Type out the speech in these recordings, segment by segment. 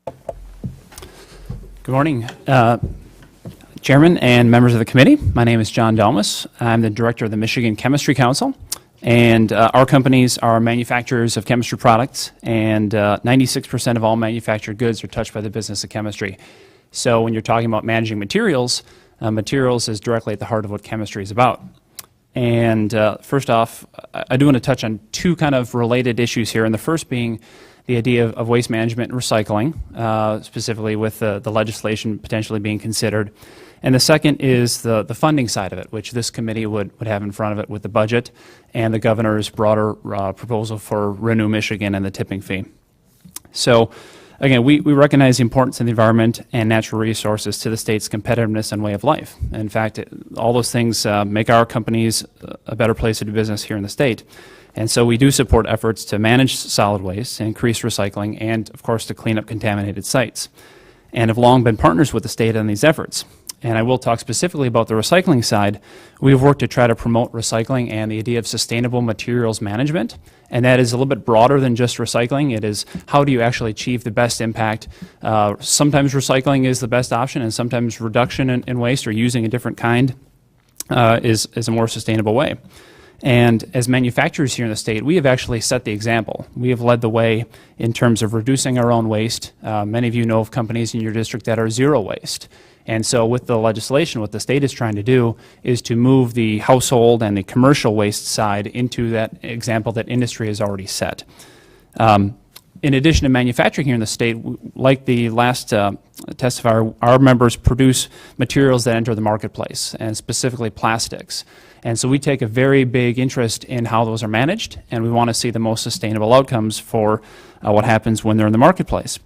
Good morning, Chairman and members of the committee. My name is John Dulmes. I'm the director of the Michigan Chemistry Council, and our companies are manufacturers of chemistry products, and 96% of all manufactured goods are touched by the business of chemistry. So when you're talking about managing materials, materials is directly at the heart of what chemistry is about. And first off, I do want to touch on two kind of related issues here, and the first being the idea of waste management and recycling, specifically with the legislation potentially being considered. And the second is the funding side of it, which this committee would have in front of it with the budget and the governor's broader proposal for Renew Michigan and the tipping fee. So again, we recognize the importance of the environment and natural resources to the state's competitiveness and way of life. In fact, all those things make our companies a better place to do business here in the state. And so we do support efforts to manage solid waste, increase recycling, and of course to clean up contaminated sites, and have long been partners with the state on these efforts. And I will talk specifically about the recycling side. We've worked to try to promote recycling and the idea of sustainable materials management, and that is a little bit broader than just recycling. It is how do you actually achieve the best impact. Sometimes recycling is the best option, and sometimes reduction in waste or using a different kind is a more sustainable way. And as manufacturers here in the state, we have actually set the example. We have led the way in terms of reducing our own waste. Many of you know of companies in your district that are zero waste. And so with the legislation, what the state is trying to do is to move the household and the commercial waste side into that example that industry has already set. In addition to manufacturing here in the state, like the last testifier, our members produce materials that enter the marketplace, and specifically plastics. And so we take a very big interest in how those are managed, and we want to see the most sustainable outcomes for what happens when they're in the marketplace.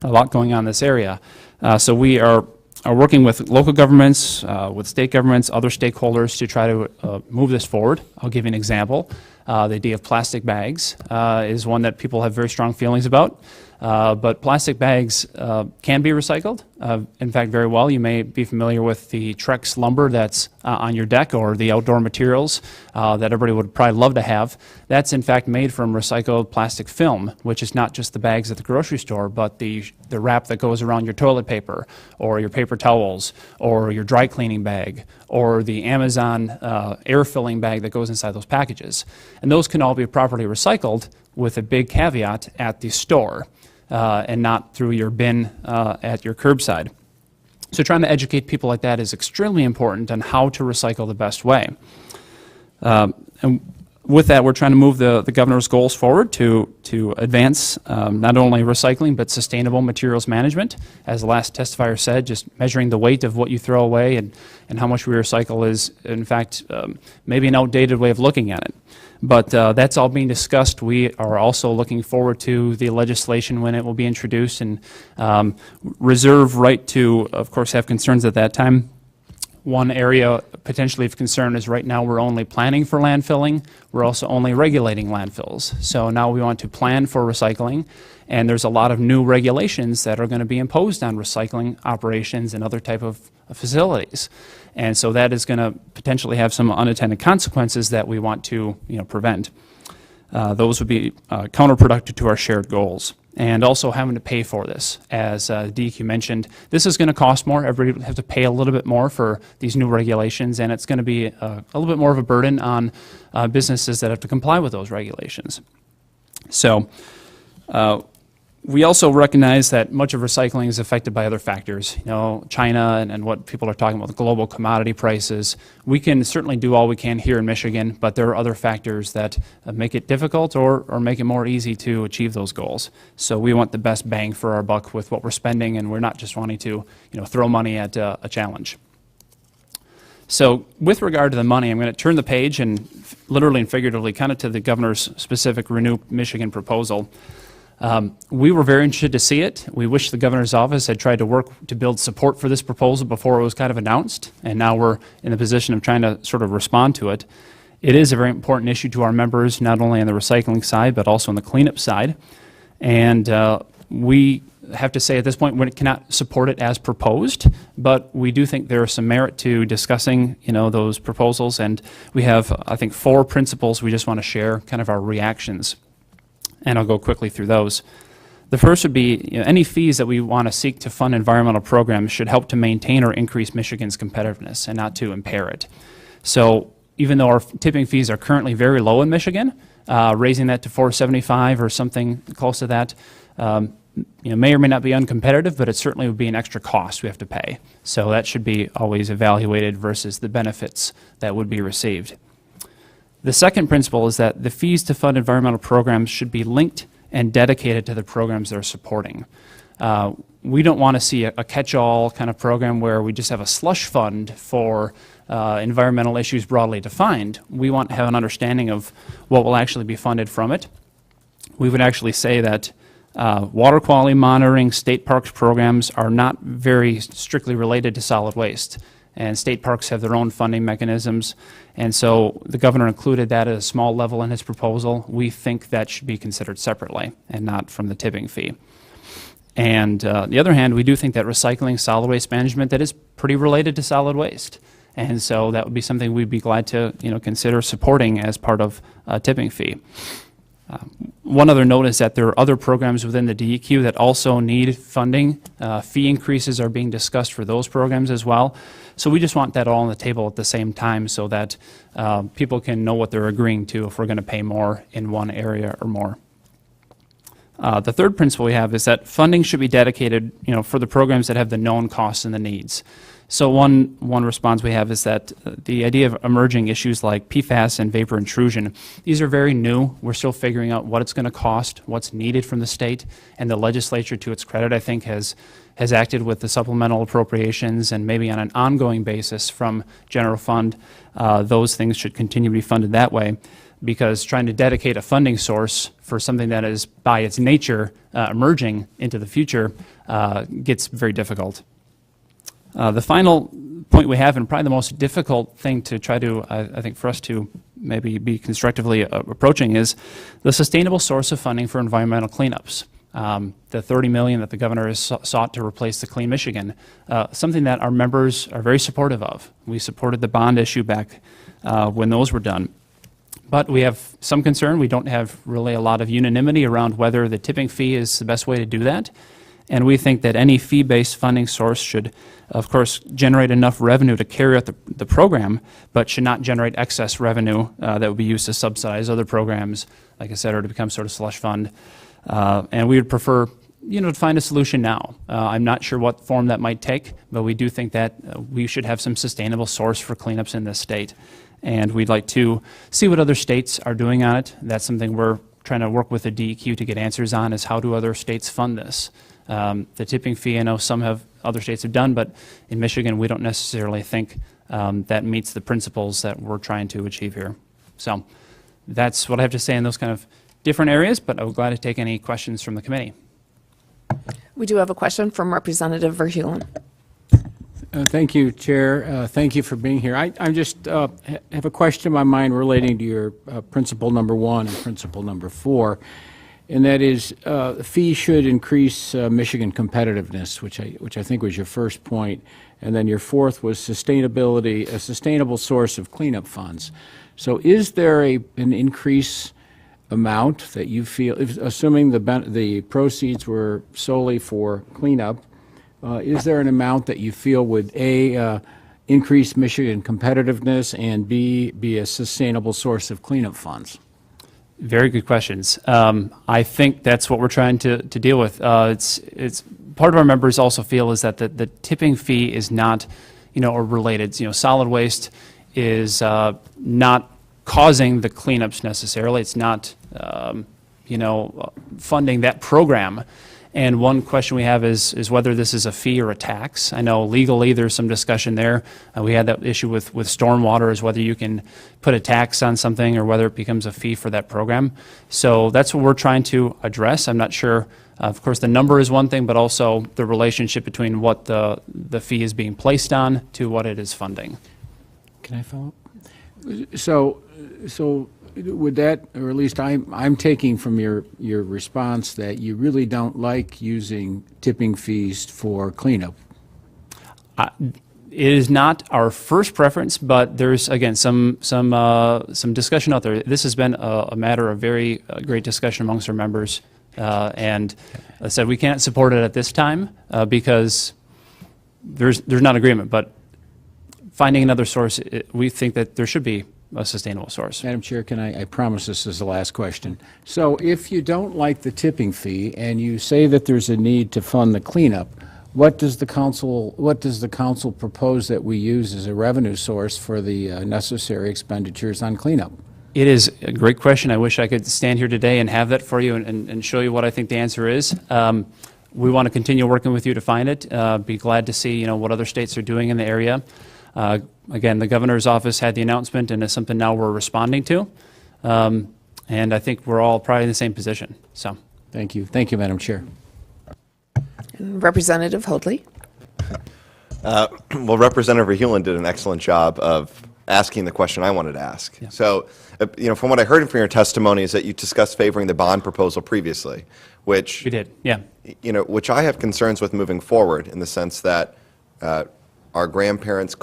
A lot going on in this area. So we are working with local governments, with state governments, other stakeholders to try to move this forward. I'll give you an example. The idea of plastic bags is one that people have very strong feelings about. But plastic bags can be recycled, in fact, very well. You may be familiar with the Trex lumber that's on your deck, or the outdoor materials that everybody would probably love to have. That's in fact made from recycled plastic film, which is not just the bags at the grocery store, but the wrap that goes around your toilet paper, or your paper towels, or your dry cleaning bag, or the Amazon air filling bag that goes inside those packages. And those can all be properly recycled, with a big caveat at the store. And not through your bin at your curbside. So trying to educate people like that is extremely important on how to recycle the best way. And with that, we're trying to move the governor's goals forward to advance not only recycling but sustainable materials management. As the last testifier said, just measuring the weight of what you throw away and how much we recycle is, in fact, maybe an outdated way of looking at it. But that's all being discussed. We are also looking forward to the legislation when it will be introduced, and reserve right to, of course, have concerns at that time. One area potentially of concern is right now we're only planning for landfilling. We're also only regulating landfills. So now we want to plan for recycling, and there's a lot of new regulations that are going to be imposed on recycling operations and other type of facilities. And so that is going to potentially have some unintended consequences that we want to prevent. Those would be counterproductive to our shared goals. And also having to pay for this. As DEQ mentioned, this is going to cost more. Everybody will have to pay a little bit more for these new regulations, and it's going to be a little bit more of a burden on businesses that have to comply with those regulations. So we also recognize that much of recycling is affected by other factors, China and what people are talking about, the global commodity prices. We can certainly do all we can here in Michigan, but there are other factors that make it difficult or make it more easy to achieve those goals. So we want the best bang for our buck with what we're spending, and we're not just wanting to throw money at a challenge. So with regard to the money, I'm going to turn the page and literally and figuratively kind of to the governor's specific Renew Michigan proposal. We were very interested to see it. We wish the governor's office had tried to work to build support for this proposal before it was kind of announced, and now we're in the position of trying to sort of respond to it. It is a very important issue to our members, not only on the recycling side, but also on the cleanup side. And we have to say at this point we cannot support it as proposed, but we do think there is some merit to discussing those proposals, and we have, I think, 4 principles we just want to share, kind of our reactions. And I'll go quickly through those. The first would be, any fees that we want to seek to fund environmental programs should help to maintain or increase Michigan's competitiveness and not to impair it. So even though our tipping fees are currently very low in Michigan, raising that to $4.75 or something close to that, may or may not be uncompetitive, but it certainly would be an extra cost we have to pay. So that should be always evaluated versus the benefits that would be received. The second principle is that the fees to fund environmental programs should be linked and dedicated to the programs they're supporting. We don't want to see a catch-all kind of program where we just have a slush fund for environmental issues broadly defined. We want to have an understanding of what will actually be funded from it. We would actually say that water quality monitoring, state parks programs are not very strictly related to solid waste. And state parks have their own funding mechanisms. And so the governor included that at a small level in his proposal. We think that should be considered separately and not from the tipping fee. And on the other hand, we do think that recycling, solid waste management, that is pretty related to solid waste. And so that would be something we'd be glad to consider supporting as part of a tipping fee. One other note is that there are other programs within the DEQ that also need funding. Fee increases are being discussed for those programs as well. So we just want that all on the table at the same time so that people can know what they're agreeing to if we're going to pay more in one area or more. The third principle we have is that funding should be dedicated, for the programs that have the known costs and the needs. So one response we have is that the idea of emerging issues like PFAS and vapor intrusion, these are very new. We're still figuring out what it's going to cost, what's needed from the state, and the legislature, to its credit, I think has acted with the supplemental appropriations and maybe on an ongoing basis from general fund. Those things should continue to be funded that way, because trying to dedicate a funding source for something that is by its nature emerging into the future gets very difficult. The final point we have, and probably the most difficult thing to try to, I think, for us to maybe be constructively approaching, is the sustainable source of funding for environmental cleanups. The $30 million that the governor has sought to replace the Clean Michigan, something that our members are very supportive of. We supported the bond issue back when those were done. But we have some concern. We don't have really a lot of unanimity around whether the tipping fee is the best way to do that. And we think that any fee-based funding source should, of course, generate enough revenue to carry out the program, but should not generate excess revenue that would be used to subsidize other programs, like I said, or to become sort of slush fund. And we would prefer, to find a solution now. I'm not sure what form that might take, but we do think that we should have some sustainable source for cleanups in this state. And we'd like to see what other states are doing on it. That's something we're trying to work with the DEQ to get answers on, is how do other states fund this? The tipping fee, I know other states have done, but in Michigan we don't necessarily think that meets the principles that we're trying to achieve here. So that's what I have to say in those kind of different areas, but I'm glad to take any questions from the committee. We do have a question from Representative Verheulen. Thank you, Chair. Thank you for being here. I just have a question in my mind relating to your principle number 1 and principle number 4, and that is fees should increase Michigan competitiveness, which I think was your first point, and then your fourth was sustainability, a sustainable source of cleanup funds. So is there an increase amount that you feel, assuming the proceeds were solely for cleanup, is there an amount that you feel would A, increase Michigan competitiveness, and B, be a sustainable source of cleanup funds? Very good questions. I think that's what we're trying to deal with. It's part of our members also feel is that the tipping fee is not, or related. Solid waste is not causing the cleanups necessarily. It's not, funding that program. And one question we have is whether this is a fee or a tax. I know legally there's some discussion there. We had that issue with stormwater, is whether you can put a tax on something or whether it becomes a fee for that program. So that's what we're trying to address. I'm not sure. Of course, the number is one thing, but also the relationship between what the fee is being placed on to what it is funding. Can I follow up? So would that, or at least I'm taking from your response that you really don't like using tipping fees for cleanup. It is not our first preference, but there's again some discussion out there. This has been a matter of very great discussion amongst our members, and I said we can't support it at this time because there's not agreement, but finding another source, we think that there should be a sustainable source. Madam Chair, can I promise this is the last question. So if you don't like the tipping fee and you say that there's a need to fund the cleanup, what does the council propose that we use as a revenue source for the necessary expenditures on cleanup? It is a great question. I wish I could stand here today and have that for you and show you what I think the answer is. We want to continue working with you to find it. Be glad to see what other states are doing in the area. Again, the governor's office had the announcement, and it's something now we're responding to. And I think we're all probably in the same position. So, Thank you. Thank you, Madam Chair. And Representative Hoadley. Well, Representative Hewlin did an excellent job of asking the question I wanted to ask. Yeah. So, from what I heard from your testimony is that you discussed favoring the bond proposal previously, which we did, yeah. Which I have concerns with moving forward in the sense that our grandparents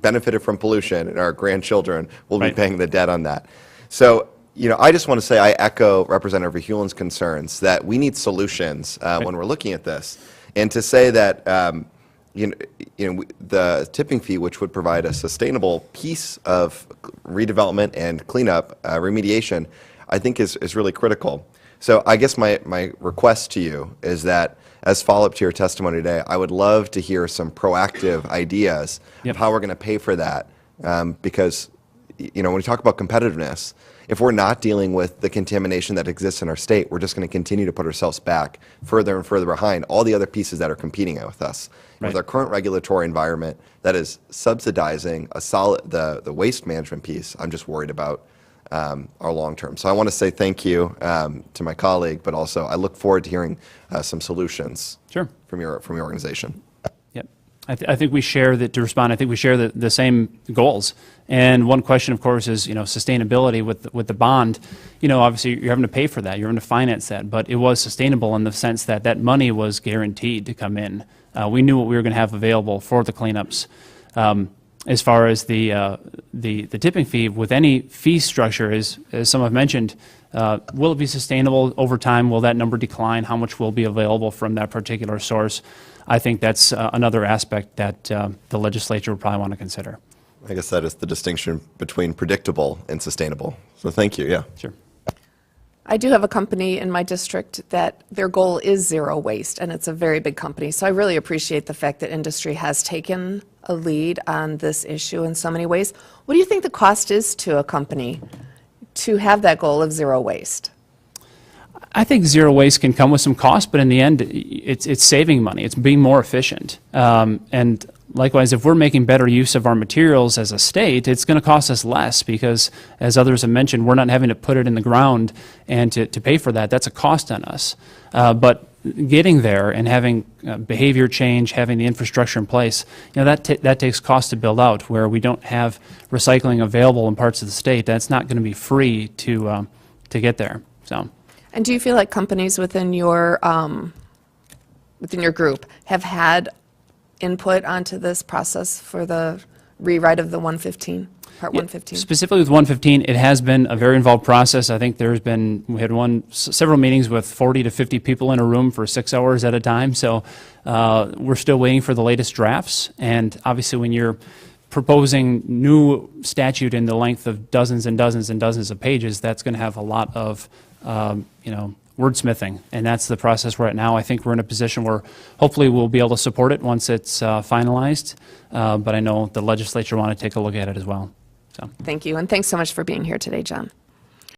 benefited from pollution, and our grandchildren will be Right. paying the debt on that. So, I just want to say I echo Representative Hewlin's concerns that we need solutions when we're looking at this, and to say that the tipping fee, which would provide a sustainable piece of redevelopment and cleanup remediation, I think is really critical. So I guess my request to you is that as follow-up to your testimony today, I would love to hear some proactive ideas Yep. of how we're going to pay for that, because when we talk about competitiveness, if we're not dealing with the contamination that exists in our state, we're just going to continue to put ourselves back further and further behind all the other pieces that are competing with us. Right. With our current regulatory environment that is subsidizing the waste management piece, I'm just worried about our long term. So I want to say thank you to my colleague, but also I look forward to hearing some solutions Sure. from your organization. Yep. I think we share that, to respond, I think we share the same goals. And one question, of course, is, sustainability with the bond. Obviously, you're having to pay for that. You're having to finance that. But it was sustainable in the sense that that money was guaranteed to come in. We knew what we were going to have available for the cleanups. As far as the tipping fee, with any fee structure, as some have mentioned, will it be sustainable over time? Will that number decline? How much will be available from that particular source? I think that's another aspect that the legislature would probably want to consider. I guess that is the distinction between predictable and sustainable. So thank you, yeah. Sure. I do have a company in my district that their goal is zero waste, and it's a very big company. So I really appreciate the fact that industry has taken a lead on this issue in so many ways. What do you think the cost is to a company to have that goal of zero waste? I think zero waste can come with some cost, but in the end, it's saving money. It's being more efficient. And likewise, if we're making better use of our materials as a state, it's going to cost us less because, as others have mentioned, we're not having to put it in the ground and to pay for that. That's a cost on us. But getting there and having behavior change, having the infrastructure in place, that takes cost to build out. Where we don't have recycling available in parts of the state, that's not going to be free to get there. So. And do you feel like companies within your group have had input onto this process for the rewrite of the 115, Part 115? Specifically with 115, it has been a very involved process. I think we had several meetings with 40 to 50 people in a room for 6 hours at a time. So we're still waiting for the latest drafts. And obviously when you're proposing new statute in the length of dozens and dozens and dozens of pages, that's going to have a lot of wordsmithing, and that's the process we're at now. I think we're in a position where hopefully we'll be able to support it once it's finalized, but I know the legislature want to take a look at it as well. So. Thank you, and thanks so much for being here today, John.